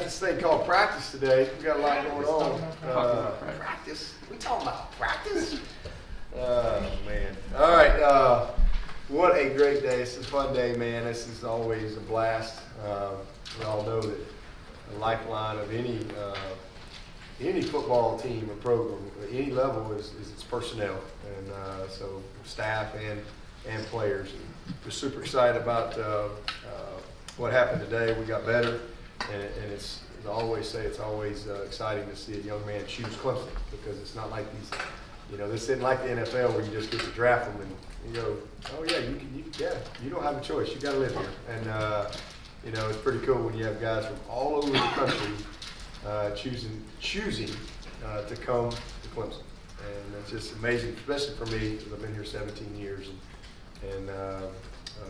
this thing called practice today. We got a lot going on. Practice? We talking about practice? Oh, man. All right. What a great day. This is a fun day, man. This is always a blast. We all know that the lifeline of any football team or program at any level is its personnel. And so staff and players. We're super excited about what happened today. We got better. And it's, as I always say, it's always exciting to see a young man choose Clemson, because it's not like these, this isn't like the NFL where you just get to draft them and you go, oh yeah, you don't have a choice. You got to live here. And it's pretty cool when you have guys from all over the country choosing to come to Clemson. And it's just amazing, especially for me, because I've been here 17 years, and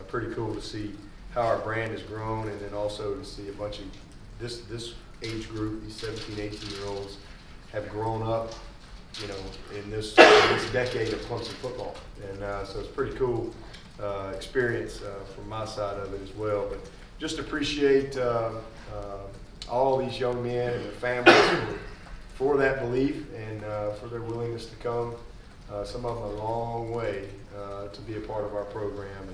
pretty cool to see how our brand has grown, and then also to see a bunch of this age group, these 17, 18-year-olds, have grown up, in this decade of Clemson football. And so it's a pretty cool experience from my side of it as well. But just appreciate all these young men and their families for that belief and for their willingness to come. Some of them a long way to be a part of our program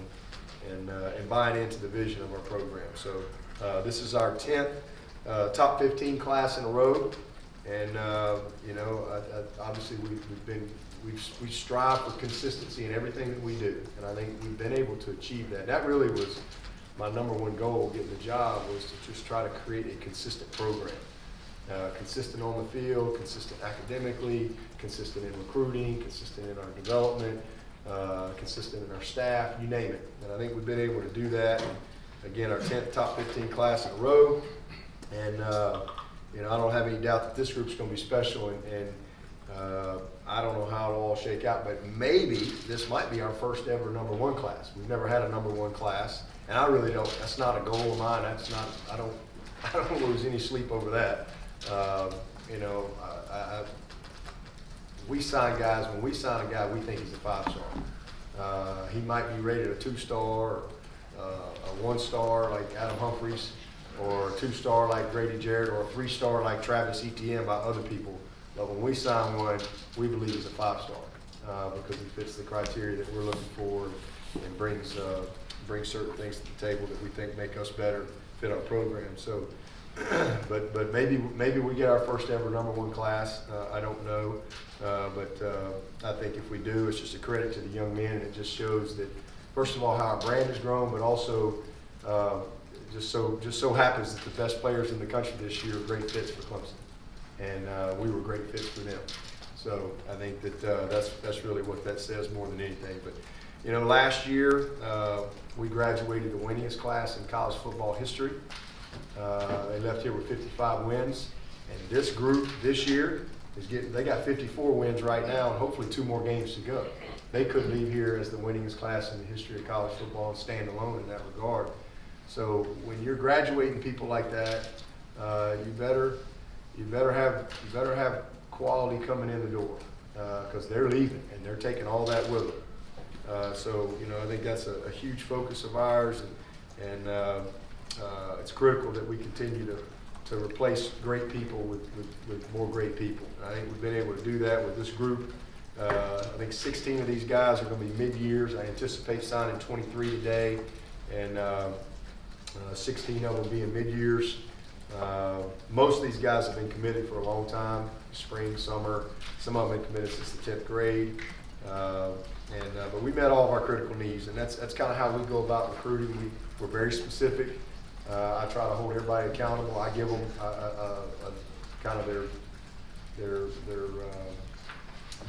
and buying into the vision of our program. So this is our 10th top 15 class in a row, and obviously we strive for consistency in everything that we do, and I think we've been able to achieve that. That really was my number one goal getting the job, was to just try to create a consistent program. Consistent on the field, consistent academically, consistent in recruiting, consistent in our development, consistent in our staff, you name it. And I think we've been able to do that. And again, our 10th top 15 class in a row. And, I don't have any doubt that this group's going to be special. And I don't know how it'll all shake out, but maybe this might be our first ever number one class. We've never had a number one class. And I really don't, that's not a goal of mine. I don't lose any sleep over that. We sign guys, when we sign a guy, we think he's a 5-star. He might be rated a 2-star, a 1-star like Adam Humphries, or a 2-star like Grady Jarrett, or a 3-star like Travis Etienne by other people. But when we sign one, we believe he's a 5-star because he fits the criteria that we're looking for and brings certain things to the table that we think make us better, fit our program. So. But maybe we get our first ever number one class. I don't know, but I think if we do, it's just a credit to the young men, and it just shows that, first of all, how our brand has grown, but also just so happens that the best players in the country this year are great fits for Clemson, and we were great fits for them. So I think that that's really what that says more than anything. But last year we graduated the winningest class in college football history. They left here with 55 wins, and this group this year they got 54 wins right now, and hopefully 2 more games to go. They could leave here as the winningest class in the history of college football and stand alone in that regard. So when you're graduating people like that, you better have quality coming in the door, because they're leaving and they're taking all that with them. So I think that's a huge focus of ours, and it's critical that we continue to replace great people with more great people. And I think we've been able to do that with this group. I think 16 of these guys are going to be mid-years. I anticipate signing 23 today, and 16 of them being mid-years. Most of these guys have been committed for a long time, spring, summer. Some of them have been committed since the 10th grade. But we met all of our critical needs, and that's kind of how we go about recruiting. We're very specific. I try to hold everybody accountable. I give them kind of their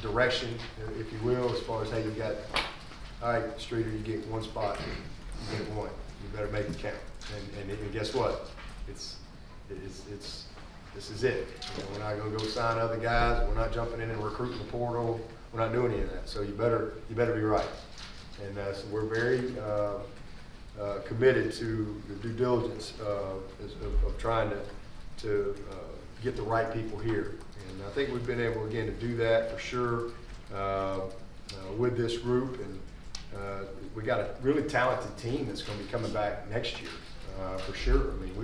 direction, if you will, as far as, hey, you got, all right, Streeter, you get 1 spot, you get 1. You better make it count. And guess what? This is it. We're not going to go sign other guys. We're not jumping in and recruiting the portal. We're not doing any of that. So you better be right. And so we're very committed to the due diligence of trying to get the right people here. And I think we've been able, again, to do that for sure with this group. And we got a really talented team that's going to be coming back next year for sure. I mean,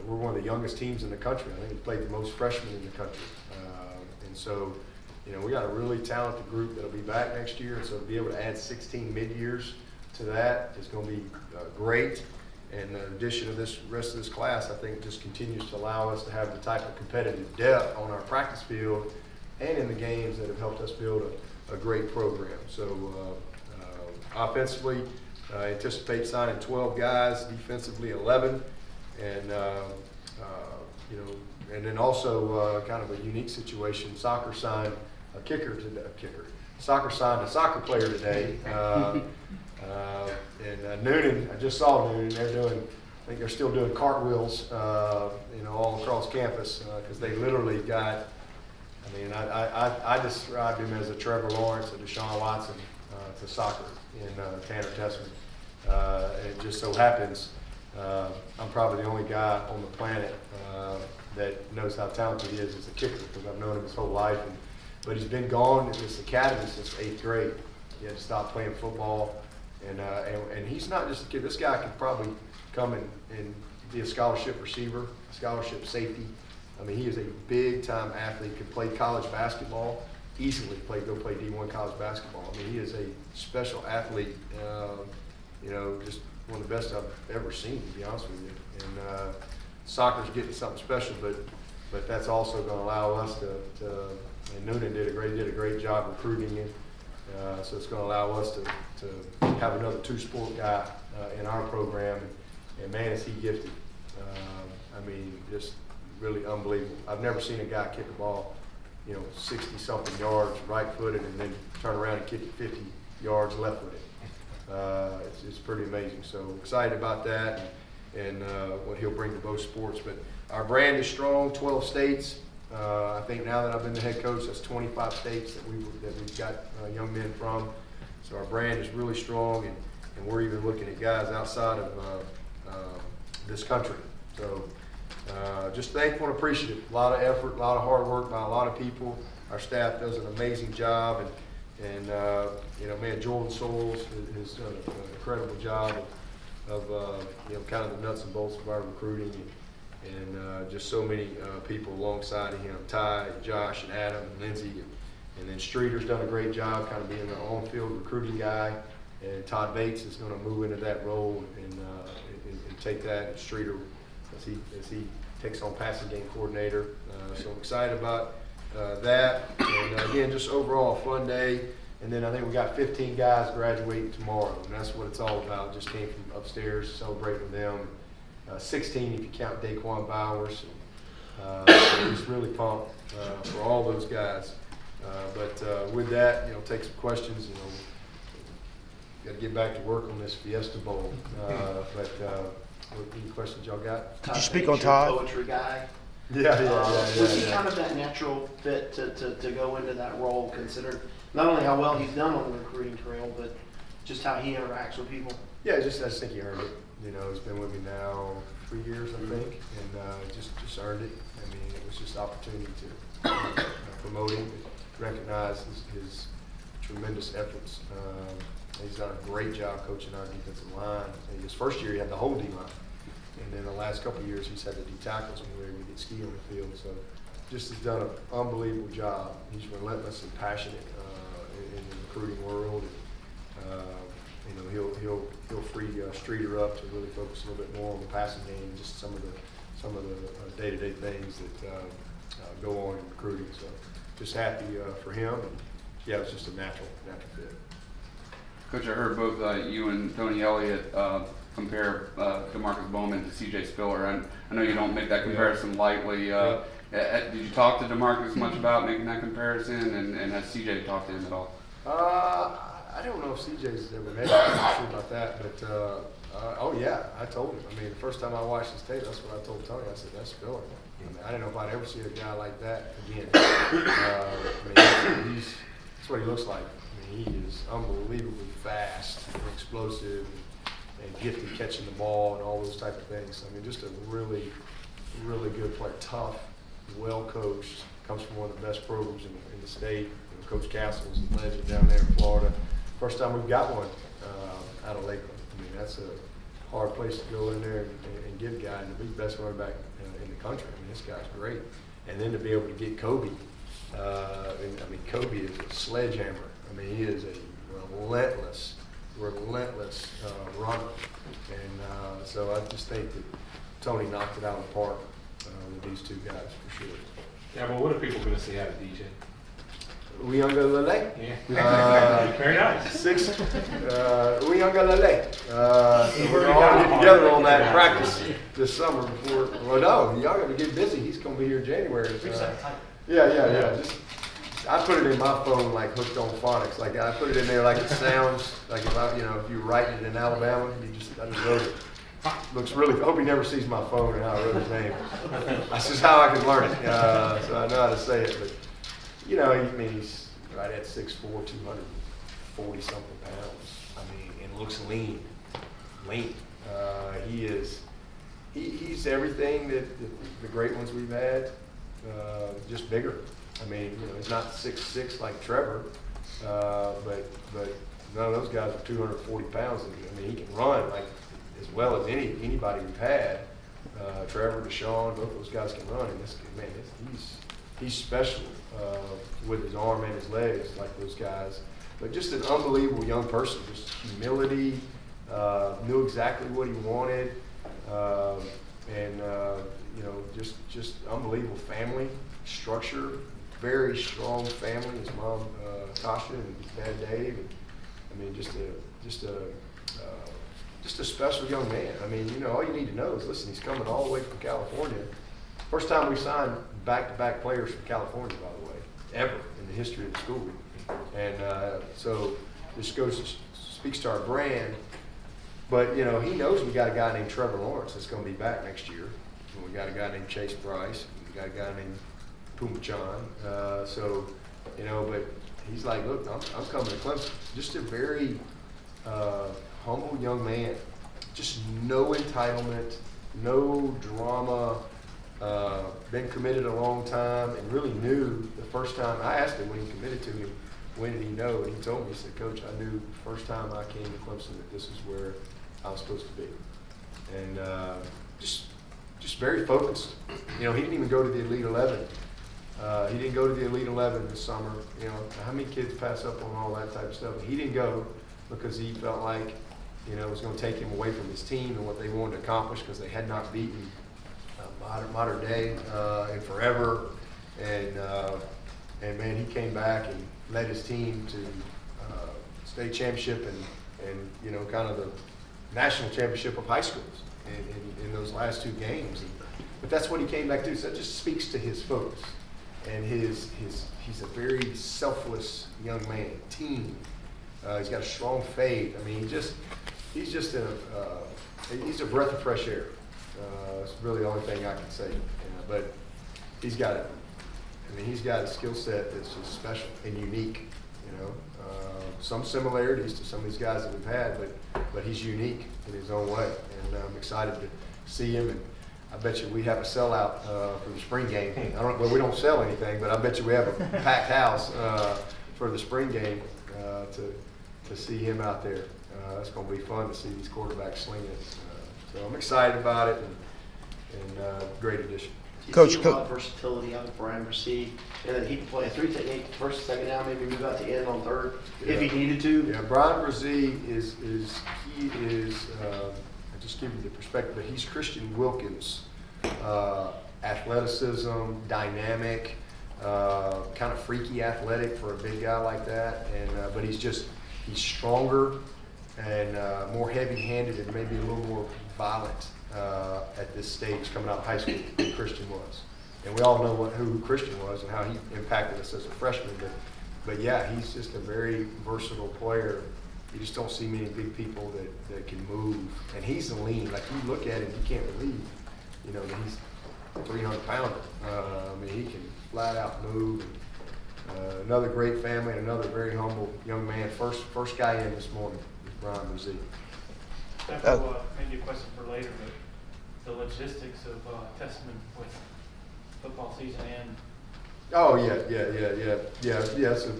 we're one of the youngest teams in the country. I think we played the most freshmen in the country. And so, we got a really talented group that'll be back next year. And so to be able to add 16 mid-years to that is going to be great. And the addition of this rest of this class, I think, just continues to allow us to have the type of competitive depth on our practice field and in the games that have helped us build a great program. So offensively, I anticipate signing 12 guys, defensively 11, and and then also kind of a unique situation. Soccer signed a kicker today. Soccer signed a soccer player today. And Noonan, I just saw Noonan. I think they're still doing cartwheels, all across campus because they literally got. I mean, I described him as a Trevor Lawrence, a Deshaun Watson to soccer in Tanner Tessman. It just so happens I'm probably the only guy on the planet that knows how talented he is as a kicker because I've known him his whole life. But he's been gone at this academy since 8th grade. He had to stop playing football. And he's not just a kid. This guy could probably come and be a scholarship receiver, scholarship safety. I mean, he is a big-time athlete. Could play college basketball, easily go play D1 college basketball. I mean, he is a special athlete. Just one of the best I've ever seen, to be honest with you. And soccer's getting something special, but that's also going to allow us to. And Noonan did a great job recruiting him. So it's going to allow us to have another two-sport guy in our program, and man, is he gifted. I mean, just really unbelievable. I've never seen a guy kick a ball, 60-something yards right-footed and then turn around and kick it 50 yards left-footed. It's pretty amazing. So excited about that and what he'll bring to both sports. But our brand is strong, 12 states. I think now that I've been the head coach, that's 25 states that we've got young men from. So our brand is really strong, and we're even looking at guys outside of this country. So just thankful and appreciative. A lot of effort, a lot of hard work by a lot of people. Our staff does an amazing job, and man, Jordan Soles has done an incredible job of kind of the nuts and bolts of our recruiting. And just so many people alongside of him, Ty, Josh, and Adam, and Lindsay, and then Streeter's done a great job kind of being the on-field recruiting guy, and Todd Bates is going to move into that role and take that, and Streeter as he takes on passing game coordinator. So I'm excited about that, and again, just overall a fun day. And then I think we got 15 guys graduating tomorrow, and that's what it's all about. Just came from upstairs to celebrate with them. 16 if you count Daquan Bowers. Just really pumped for all those guys. But with that, take some questions. Got to get back to work on this Fiesta Bowl. But any questions y'all got? Could you speak on Todd? Poetry guy. Yeah. Was he kind of that natural fit to go into that role, considered not only how well he's done on the recruiting trail, but just how he interacts with people? Yeah, I just think he earned it. He's been with me now 3 years, I think, and just earned it. I mean, it was just opportunity to promote him, recognize his tremendous efforts. He's done a great job coaching our defensive line. And his first year, he had the whole D line, and then the last couple of years, he's had the D tackles when we were able to get ski on the field. So, just has done an unbelievable job. He's relentless and passionate in the recruiting world. He'll free Streeter up to really focus a little bit more on the passing game and just some of the day-to-day things that go on in recruiting. So just happy for him. And yeah, it's just a natural fit. Coach, I heard both you and Tony Elliott compare DeMarcus Bowman to C.J. Spiller. And I know you don't make that comparison lightly. Did you talk to DeMarcus much about making that comparison? And has C.J. talked to him at all? I don't know if CJ's ever made it. I'm not sure about that, but oh yeah, I told him. I mean, the first time I watched his tape, that's what I told Tony. I said, "That's Spiller." I mean, I didn't know if I'd ever see a guy like that again. That's what he looks like. I mean, he is unbelievably fast and explosive and gifted catching the ball and all those type of things. I mean, just a really, really good player. Tough, well coached. Comes from one of the best programs in the state. Coach Castle's a legend down there in Florida. First time we've got one out of Lakeland. I mean, that's a hard place to go in there and get a guy and to be the best running back in the country. I mean, this guy's great. And then to be able to get Kobe, Kobe is a sledgehammer. I mean, he is a relentless runner. And so I just think that Tony knocked it out of the park with these two guys for sure. Yeah, but what are people going to see out of DJ? We young Lele. Yeah. Very nice. We young Lele. So we're all get together on that practice this summer before. Well, no, y'all got to get busy. He's going to be here in January. Yeah. Just, I put it in my phone like hooked on phonics. Like I put it in there like it sounds. Like if you're writing it in Alabama, I just wrote it. Looks really. I hope he never sees my phone and how I wrote his name. That's just how I can learn it. So I know how to say it. But he's right at 6'4", 240 something pounds. I mean, and looks lean. He's everything that the great ones we've had, just bigger. I mean, he's not 6'6" like Trevor, but none of those guys are 240 pounds. I mean, he can run like as well as anybody we've had. Trevor, Deshaun, both those guys can run. And this man, he's special with his arm and his legs like those guys. But just an unbelievable young person. Just humility, knew exactly what he wanted, and just unbelievable family structure. Very strong family. His mom Tasha and his dad Dave. And, I mean, just a special young man. I mean, all you need to know is, listen, he's coming all the way from California. First time we signed back-to-back players from California, by the way, ever in the history of the school. And so this speaks to our brand. But, he knows we got a guy named Trevor Lawrence that's going to be back next year. And we got a guy named Chase Bryce. We got a guy named Puma John. But he's like, look, I'm coming to Clemson. Just a very humble young man. Just no entitlement, no drama. Been committed a long time and really knew the first time. I asked him when he committed to me, when did he know? And he told me, he said, Coach, I knew the first time I came to Clemson that this is where I was supposed to be. And just very focused. He didn't even go to the Elite 11. He didn't go to the Elite 11 this summer. How many kids pass up on all that type of stuff? He didn't go because he felt like, it was going to take him away from his team and what they wanted to accomplish, because they had not beaten modern day in forever. And man, he came back and led his team to state championship and kind of the national championship of high schools in those last two games. But that's what he came back to. So that just speaks to his focus and he's a very selfless young man. Team. He's got a strong faith. I mean, he's a breath of fresh air. It's really the only thing I can say. But he's got a skill set that's just special and unique. Some similarities to some of these guys that we've had, but he's unique in his own way. And I'm excited to see him. And I bet you we have a sellout for the spring game. We don't sell anything, but I bet you we have a packed house for the spring game to see him out there. It's going to be fun to see these quarterbacks sling it. So I'm excited about it, and great addition. Coach, a lot of versatility out of Brian Brzee, and then he can play a three technique, first, second down, maybe move out to end on third if he needed to. Yeah, Brian Brzee is I'll just give you the perspective, but he's Christian Wilkins, athleticism, dynamic, kind of freaky athletic for a big guy like that, and but he's stronger and more heavy-handed and maybe a little more violent at this stage coming out of high school than Christian was. And we all know who Christian was and how he impacted us as a freshman. But yeah, he's just a very versatile player. You just don't see many big people that can move. And he's lean. Like, you look at him, you can't believe, that he's a 300-pounder. I mean, he can flat out move. Another great family, and another very humble young man. First guy in this morning is Brian Brzee. Maybe a question for later, but the logistics of Testament with football season and. Oh yeah. It's a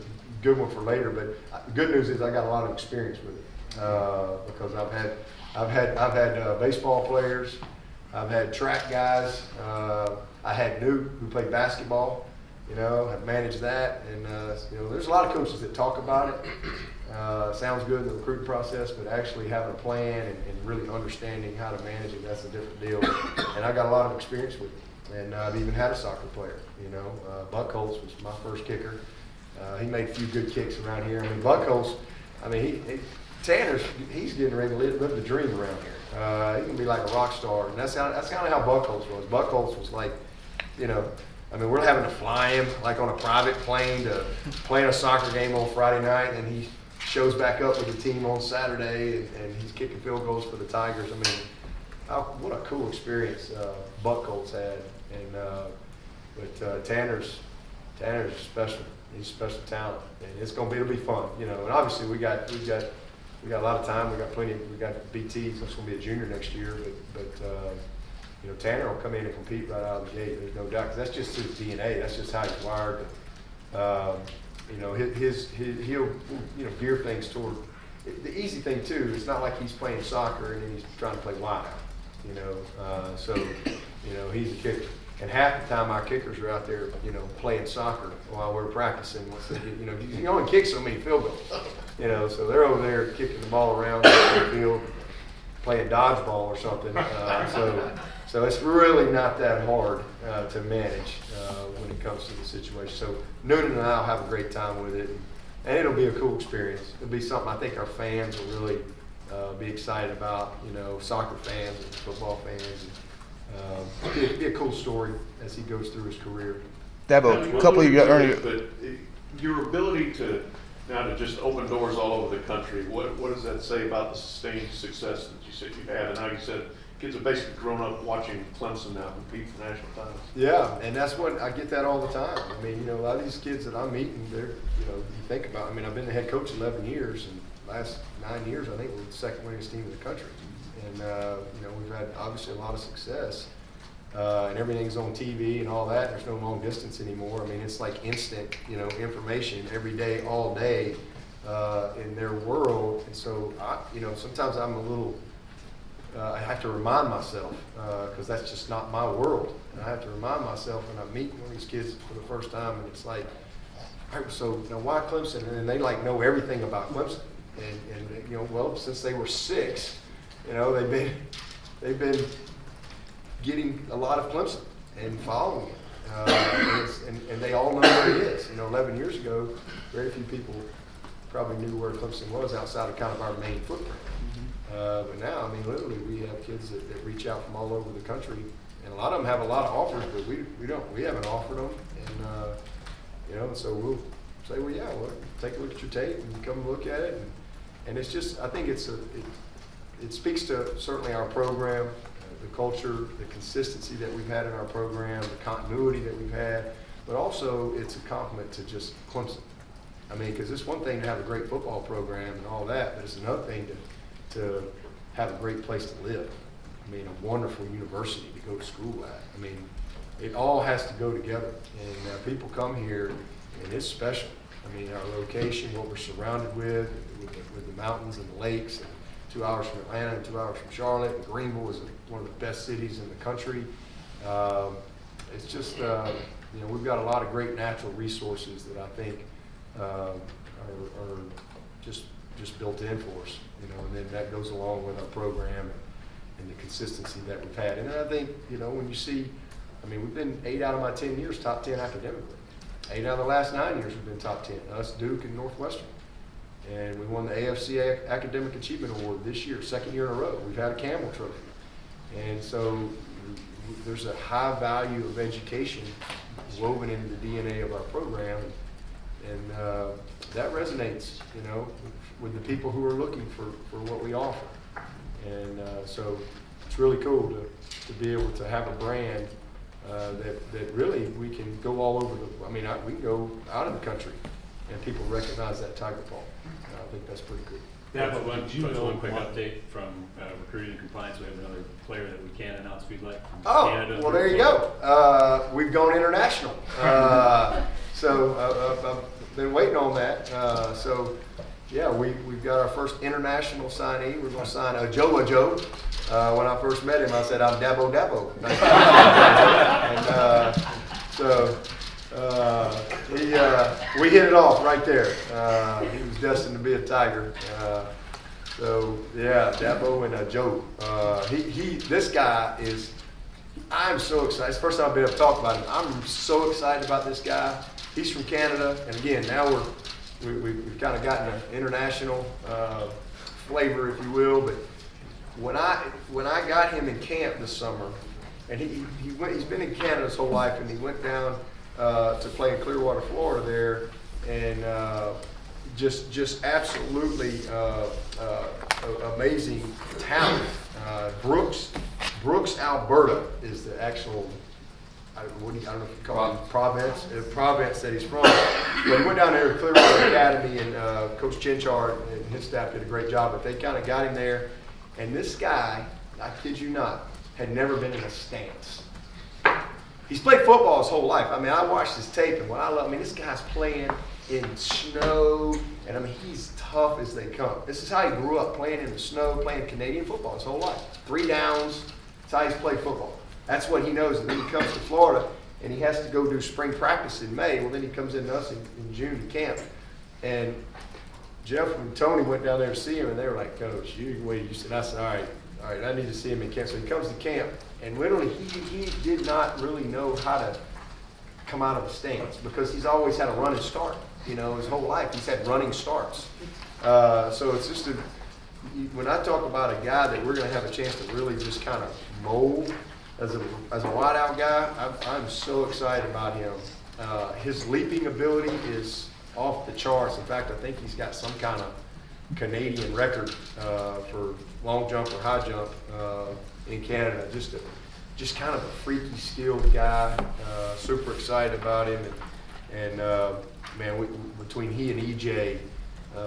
good one for later. But the good news is I got a lot of experience with it because I've had I've had baseball players, I've had track guys, I had Newt who played basketball, you know, I've managed that, and you know, there's a lot of coaches that talk about it. Sounds good in the recruiting process, but actually having a plan and really understanding how to manage it, that's a different deal. And I got a lot of experience with it, and I've even had a soccer player, you know. Buck Holtz was my first kicker. He made a few good kicks around here. I mean, Buck Holtz, I mean, Tanner's, he's getting ready to live the dream around here. He can be like a rock star, and that's kind of how Buck Holtz was. Buck Holtz was like, you know, I mean, we're having to fly him like on a private plane to play in a soccer game on Friday night, and he shows back up with the team on Saturday, and he's kicking field goals for the Tigers. I mean, what a cool experience Buck Holtz had, and but Tanner's special. He's a special talent, and it'll be fun, you know. And obviously we got a lot of time. We got BT. So it's going to be a junior next year, but you know, Tanner will come in and compete right out of the gate. There's no doubt, because that's just his DNA. That's just how he's wired. You know, he'll you know, gear things toward the easy thing too. It's not like he's playing soccer and then he's trying to play wide out. You know, so you know, he's a kicker. And half the time our kickers are out there, you know, playing soccer while we're practicing. You know, you can only kick so many field goals. You know, so they're over there kicking the ball around the field, playing dodgeball or something. So it's really not that hard to manage when it comes to the situation. So Noonan and I'll have a great time with it, and it'll be a cool experience. It'll be something I think our fans will really be excited about. You know, soccer fans and football fans. It'll be a cool story as he goes through his career. Dabo, a couple of you earlier. But your ability to just open doors all over the country, what does that say about the sustained success that you said you've had? And how you said kids have basically grown up watching Clemson now compete for national titles. Yeah, and that's what I get that all the time. I mean, you know, a lot of these kids that I'm meeting, they're, you know, you think about. I mean, I've been the head coach 11 years, and last 9 years I think we're the second winningest team in the country. And you know, we've had obviously a lot of success, and everything's on TV and all that. There's no long distance anymore. I mean, it's like instant, you know, information every day, all day, in their world. And so, you know, sometimes I'm a little. I have to remind myself, because that's just not my world. And I have to remind myself when I meet one of these kids for the first time, and it's like, all right, so you know, why Clemson? And they like know everything about Clemson. And you know, well, since they were 6. You know, they've been getting a lot of Clemson and following it, and they all know where it is. You know, 11 years ago, very few people probably knew where Clemson was outside of kind of our main footprint. But now, I mean, literally, we have kids that reach out from all over the country, and a lot of them have a lot of offers, but we haven't offered them, and you know, so we'll say, well, yeah, well, take a look at your tape and come look at it, and it's just, I think it speaks to certainly our program, the culture, the consistency that we've had in our program, the continuity that we've had, but also it's a compliment to just Clemson. I mean, because it's one thing to have a great football program and all that, but it's another thing to have a great place to live. I mean, a wonderful university to go to school at. I mean, it all has to go together, and people come here, and it's special. I mean, our location, what we're surrounded with the mountains and the lakes, and 2 hours from Atlanta and 2 hours from Charlotte. And Greenville is one of the best cities in the country. It's just, you know, we've got a lot of great natural resources that I think are just built in for us, you know, and then that goes along with our program and the consistency that we've had. And I think, you know, when you see, I mean, we've been 8 out of my 10 years top 10 academically. 8 out of the last 9 years we've been top 10, us, Duke, and Northwestern. And we won the AFC Academic Achievement Award this year, 2nd year in a row. We've had a Campbell Trophy. And so there's a high value of education woven into the DNA of our program. And that resonates, you know, with the people who are looking for what we offer. And so it's really cool to be able to have a brand that really we can go all over we can go out of the country and people recognize that Tiger Paw. I think that's pretty good. Yeah, but One quick update from recruiting and compliance. We have another player that we can announce if you'd like. Oh, Canada. well, there you go. We've gone international. So I've been waiting on that. So yeah, we've got our first international signee. We're gonna sign Joe Joe. When I first met him, I said, I'm Dabo Dabo. Nice to meet you. And we hit it off right there. He was destined to be a Tiger. So yeah, Dabo and Joe. This guy is, I'm so excited. It's the first time I've been able to talk about him. I'm so excited about this guy. He's from Canada, and again, now we've kind of gotten an international flavor, if you will. But when I got him in camp this summer, and he's been in Canada his whole life, and he went down to play in Clearwater, Florida there, and just absolutely amazing talent. Brooks, Alberta is the actual, I don't know if you call it Province that he's from. But he went down there to Clearwater Academy, and Coach Chinchard and his staff did a great job, but they kind of got him there. And this guy, I kid you not, had never been in a stance. He's played football his whole life. I mean, I watched his tape, and what I love, I mean, this guy's playing in snow, and I mean, he's tough as they come. This is how he grew up, playing in the snow, playing Canadian football his whole life. 3 downs, that's how he's played football. That's what he knows. And then he comes to Florida, and he has to go do spring practice in May. Well, then he comes in to us in June to camp. And Jeff and Tony went down there to see him, and they were like, Coach, you wait. You said, I said, all right, I need to see him in camp. So he comes to camp, and literally he did not really know how to come out of the stance because he's always had a running start. You know, his whole life he's had running starts. So it's just when I talk about a guy that we're going to have a chance to really just kind of mold as a wideout guy, I'm so excited about him. His leaping ability is off the charts. In fact, I think he's got some kind of Canadian record for long jump or high jump in Canada. Just kind of a freaky, skilled guy. Super excited about him, and man, between he and EJ,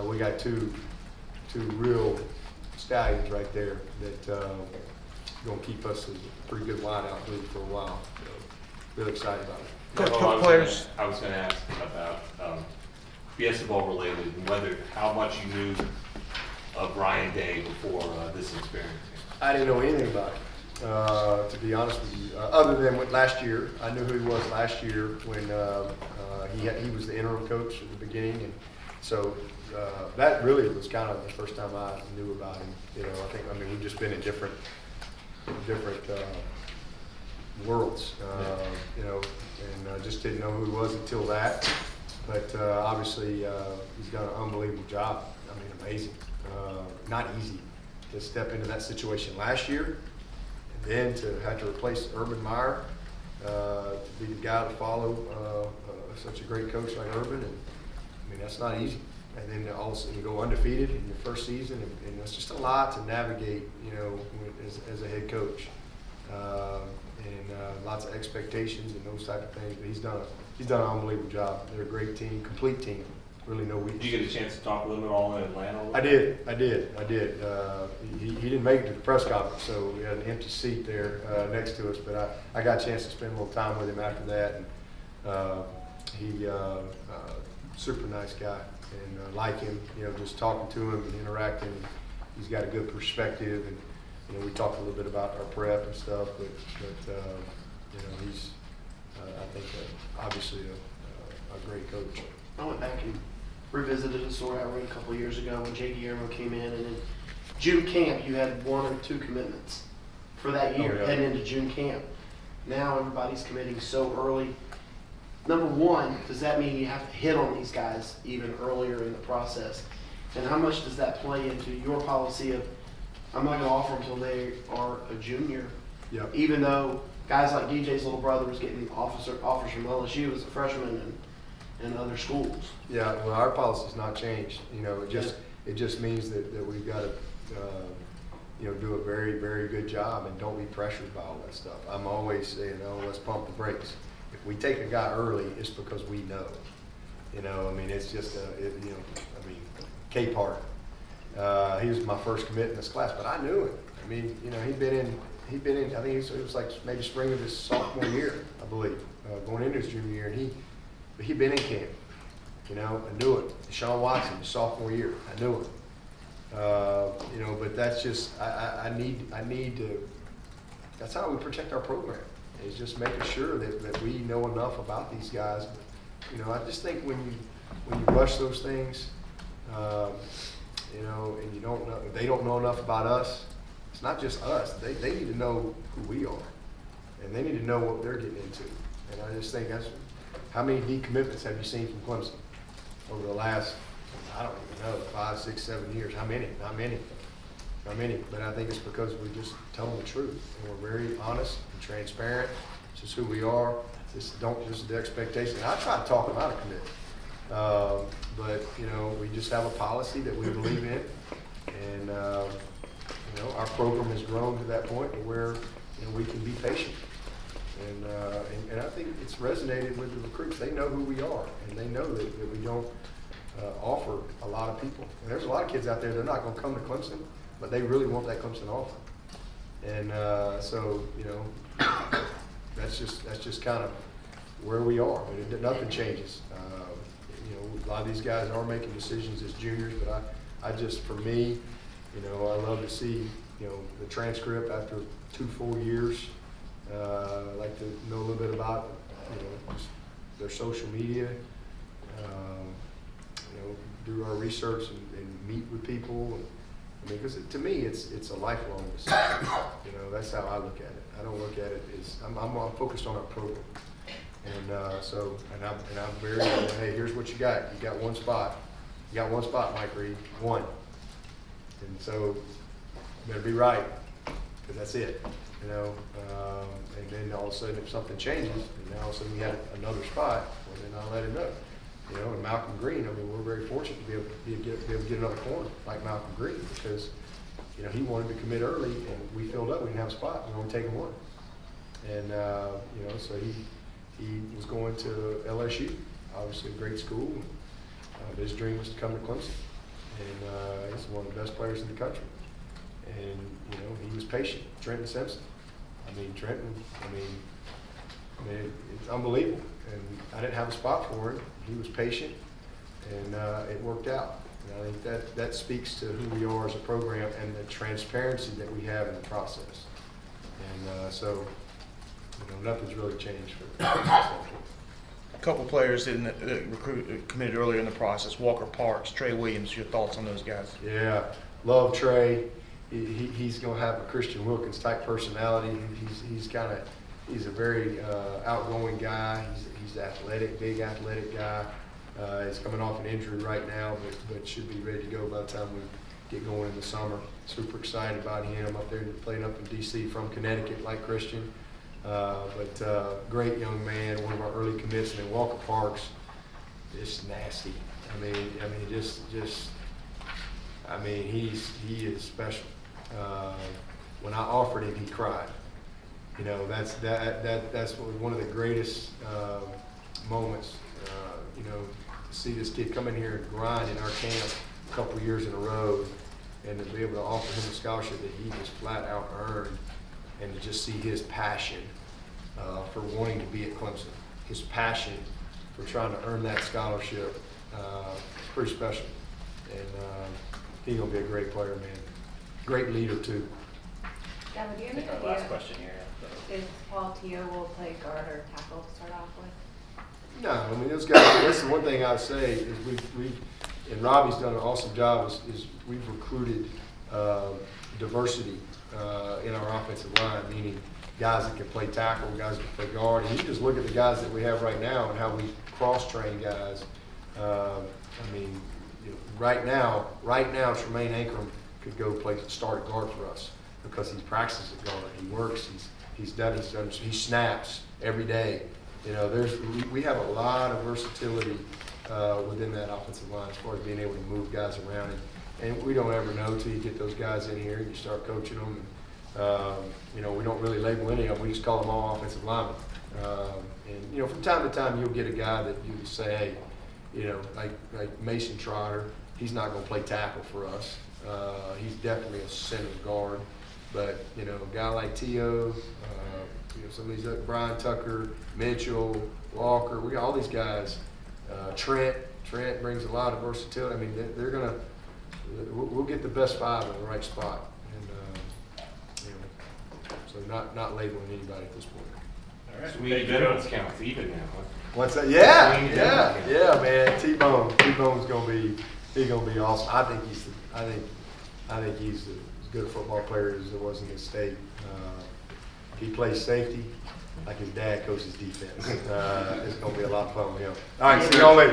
we got two real stallions right there that gonna keep us as a pretty good wideout league for a while. So, really excited about it. Coach, Well, couple players. I was gonna ask about Fiesta Bowl related and how much you knew of Ryan Day before this experience. I didn't know anything about it, to be honest with you. Other than last year, I knew who he was last year when he was the interim coach at the beginning, and so that really was kind of the first time I knew about him. You know, I mean, we've just been in different worlds, you know, and just didn't know who he was until that. But obviously, he's done an unbelievable job. I mean, amazing. Not easy to step into that situation last year, and then to have to replace Urban Meyer, to be the guy to follow such a great coach like Urban, and I mean, that's not easy. And then also you go undefeated in your first season, and it's just a lot to navigate, you know, as a head coach, and lots of expectations and those type of things. But he's done an unbelievable job. They're a great team, complete team. Really no weakness. Did you get a chance to talk with him at all in Atlanta? I did. He didn't make it to the press conference, so we had an empty seat there next to us. But I got a chance to spend a little time with him after that, and he super nice guy, and like him, you know, just talking to him and interacting. He's got a good perspective, and you know, we talked a little bit about our prep and stuff, but you know, he's I think obviously a great coach. I went back and revisited a story I read a couple of years ago when Jay Guillermo came in, and in June camp you had 1 or 2 commitments for that year, Oh, yeah. heading into June camp. Now everybody's committing so early. Number one, does that mean you have to hit on these guys even earlier in the process? And how much does that play into your policy of, I'm not going to offer them until they are a junior, Yep. even though guys like DJ's little brother was getting offers from LSU as a freshman and other schools? Yeah, well, our policy's not changed. You know, it just means that we've got to, you know, do a very, very good job and don't be pressured by all that stuff. I'm always saying, oh, let's pump the brakes. If we take a guy early, it's because we know. You know, I mean, it's just, you know, I mean, Capehart. He was my first commit in this class, but I knew him. I mean, you know, he'd been in. I think it was like maybe spring of his sophomore year, I believe, going into his junior year, and he'd been in camp. You know, I knew it. Deshaun Watson, sophomore year, I knew it. You know, but that's just, I need to, that's how we protect our program, is just making sure that we know enough about these guys. You know, I just think when you rush those things, you know, and you don't know, they don't know enough about us. It's not just us. They need to know who we are, and they need to know what they're getting into. And I just think that's, how many decommitments have you seen from Clemson over the last, I don't even know, 5, 6, 7 years? How many? Not many. Not many. But I think it's because we just tell them the truth, and we're very honest and transparent. This is who we are. This is the expectation. And I try to talk them out of commitment. But, you know, we just have a policy that we believe in. And, you know, our program has grown to that point where, you know, we can be patient. And I think it's resonated with the recruits. They know who we are, and they know that we don't offer a lot of people. And there's a lot of kids out there, they're not going to come to Clemson, but they really want that Clemson offer. And so, you know, that's just kind of where we are. I mean, nothing changes. You know, a lot of these guys are making decisions as juniors, but I just, for me, you know, I love to see, you know, the transcript after 2 full years. I like to know a little bit about, you know, just their social media. You know, do our research and meet with people. I mean, because to me, it's a lifelong decision. You know, that's how I look at it. I don't look at it as I'm focused on our program. And so, and I'm very, hey, here's what you got. You got one spot. You got one spot, Mike Reed. One. And so, you better be right, because that's it. You know, and then all of a sudden, if something changes, and now all of a sudden we have another spot, well, then I'll let him know. You know, and Malcolm Green, I mean, we're very fortunate to be able to get another corner like Malcolm Green, because, you know, he wanted to commit early, and we filled up. We didn't have a spot. We only taken one. And, you know, so he was going to LSU, obviously a great school. His dream was to come to Clemson. And he's one of the best players in the country. And, you know, he was patient. Trenton Simpson. I mean, Trenton, it's unbelievable. And I didn't have a spot for him. He was patient, and it worked out. And I think that speaks to who we are as a program and the transparency that we have in the process. And so, you know, nothing's really changed for the A couple players didn't committed earlier in the process. Walker Parks, Trey Williams. Your thoughts on those guys? Yeah, love Trey. He's going to have a Christian Wilkins type personality. He's a very outgoing guy. He's athletic, big athletic guy. He's coming off an injury right now, but should be ready to go by the time we get going in the summer. Super excited about him up there playing up in D.C. from Connecticut like Christian. But great young man, one of our early commits. And then Walker Parks, just nasty. I mean, he is special. When I offered him, he cried. You know, that's one of the greatest moments. You know, to see this kid come in here and grind in our camp a couple of years in a row, and to be able to offer him a scholarship that he just flat out earned, and to just see his passion for wanting to be at Clemson, his passion for trying to earn that scholarship, pretty special. And he's gonna be a great player, man. Great leader too. Gavin, do you have any Our last idea question here. if Paul Tio will play guard or tackle to start off with? No, I mean, those guys, that's the one thing I'd say is and Robbie's done an awesome job, is we've recruited diversity in our offensive line, meaning guys that can play tackle, guys that can play guard. And you just look at the guys that we have right now and how we cross-train guys. I mean, you know, right now, Tremaine Ankrum could go play start guard for us because he practices at guard. He works. He snaps every day. You know, we have a lot of versatility within that offensive line as far as being able to move guys around. And we don't ever know till you get those guys in here and you start coaching them. And, you know, we don't really label any of them. We just call them all offensive linemen. And, you know, from time to time you'll get a guy that you say, hey, you know, like Mason Trotter, he's not going to play tackle for us. He's definitely a center guard. But, you know, a guy like Tio, you know, some of these, Brian Tucker, Mitchell, Walker, we got all these guys, Trent, Trent brings a lot of versatility. I mean, they're gonna, we'll get the best 5 in the right spot. And, you know, so not labeling anybody at this point. All right. Sweeney Thank you, Veterans Coach. counts even now, huh? What's that? Yeah, Sweeney yeah, Veterans. yeah, man. T-Bone's gonna be awesome. I think he's as good a football player as there was in this state. He plays safety like his dad coaches defense. It's gonna be a lot of fun with him. All right, see y'all later.